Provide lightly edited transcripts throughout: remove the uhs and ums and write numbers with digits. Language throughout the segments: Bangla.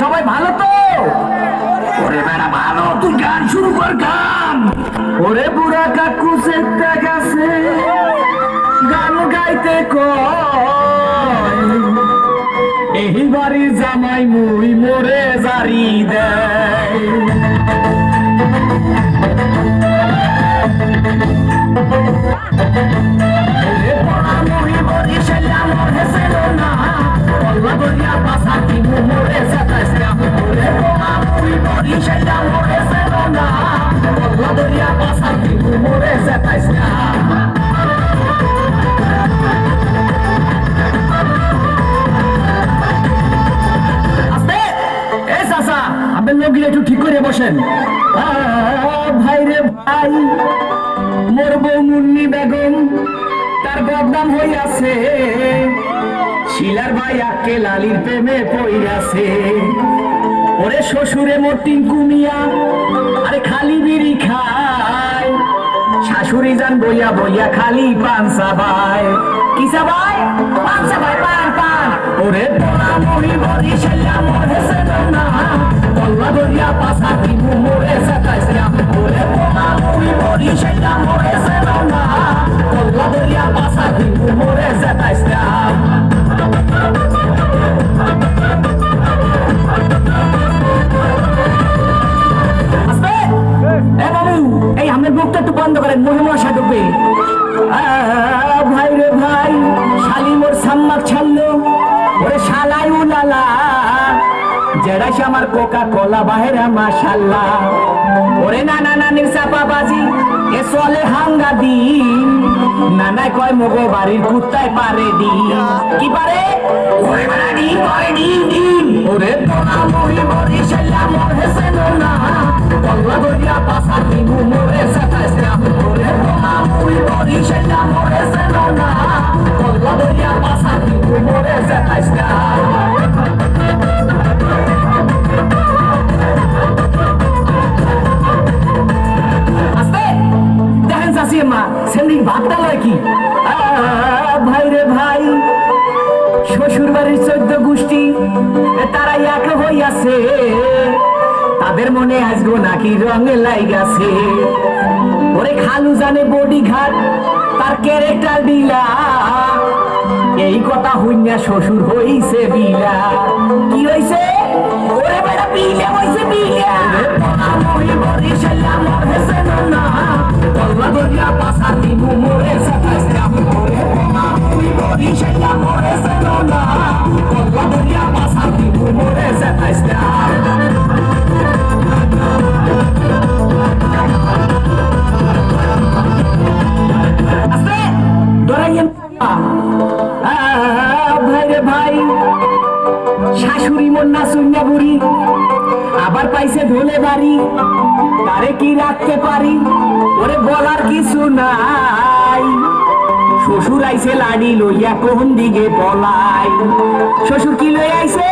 সবাই ভালো তো? ওরে বেড়া ভালো, তুই গান শুরু কর গান। ওরে বুড়া কাকু চেকতে গেছে গান গাইতে কয়, এই বাড়ির জামাই মুই মোরে জারি দেয়। একটু ঠিক করে বসেন। ভাই রে ভাই, মোর বউ মুন্নি বেগম তার বদনাম হইয়াছে, শিলার ভাই আকে লালির প্রেমে পইরাছে। ওরে শ্বশুরে মোর টিঙ্কু মিয়া আরে খালি বিড়ি খায়, শাশুড়ি যান বইয়া বইয়া খালি পান চাবায়। কি চাবায়? পান চাবায়, পান পান। ওরে পোড়া মরি বরি শেলা মোর হেসে না, কল্লা দরিয়া পাশা কিমু মোরে সাকাইছিয়া। ওরে পোড়া মরি বরি শেলা মোর হেসে না, কল্লা দরিয়া পাশা কিমু মোরে সাকাইছিয়া। এই আমার মুখটা একটু বন্ধ করেন, মহিমশা ঢুকবে। ভাই রে ভাই, শালি মোর সাম্মাক ছাড়লো, ওরে শালাই উলালা জেড়াইছে আমার কোকা কোলা বাহেরা মাশাল্লাহ। ওরে নানা নানির চাপা বাজি এ চলে হাঙ্গা দিন, নানাই কয় মগো বাড়ির কুত্তায় পারে দিন। কি পারে? ওরে বাড়া ডিম কয় ডিম ডিম। ওরে পোড়া মরি মরি শেলা মোর হেসে না, কল্লা দরিয়া পাশা কিমু মোরে সাকাইছিয়া। ওরে পোড়া মরি মরি শেলা মোর হেসে না, কল্লা দরিয়া পাশা কিমু মোরে সাকাইছিয়া। ভাতটা লয় কি? ভাই রে ভাই, শ্বশুর বাড়ির 14 গোষ্ঠী তারা এক হইয়াছে, তাদের মনে আসবো নাকি রঙে লাইগাছে। ওরে খালু জানে বডি ঘাট তার ক্যারেক্টার দিলা, এই কথা হইনা শ্বশুর হইছে বিলা। কি হইছে? ওরে বেটা বিলা হইছে বিলা। মরি মরি শেলা মোর হেসে না, কল্লা দরিয়া পাশা কিমু মোরে সাকাইছিয়া। ওরে মরি মরি শেলা মোর হেসে না, কল্লা দরিয়া পাশা কিমু মোরে সাকাইছিয়া। আস্তে ধরাইয়েন। ভাই রে ভাই, শাশুড়ি মন্না সুন্না বুড়ি আবার পাইছে ঢোলে বাড়ি, তারে কি রাখতে পারি? ওরে বলার কিছু নাই, শ্বশুর আইছে লাড়ি লইয়া কোন দিকে পলাই। শ্বশুর কি লই আইছে?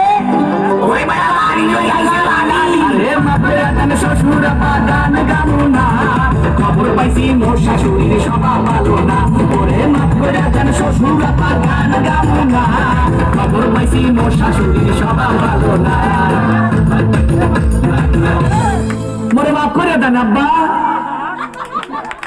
ওরে বাড়া লাড়ি লই আইছে লাড়ি। আরে মাপেরা জানে শ্বশুর বাগান গামুনা, খবর পাইছি মোর শাশুড়ির স্বভাব ভালো না। ওরে মাপেরা জানে শ্বশুর বাগান গামুনা, খবর পাইছি মোর শাশুড়ির স্বভাব ভালো না। মোরে মাফ করে দেন আব্বা।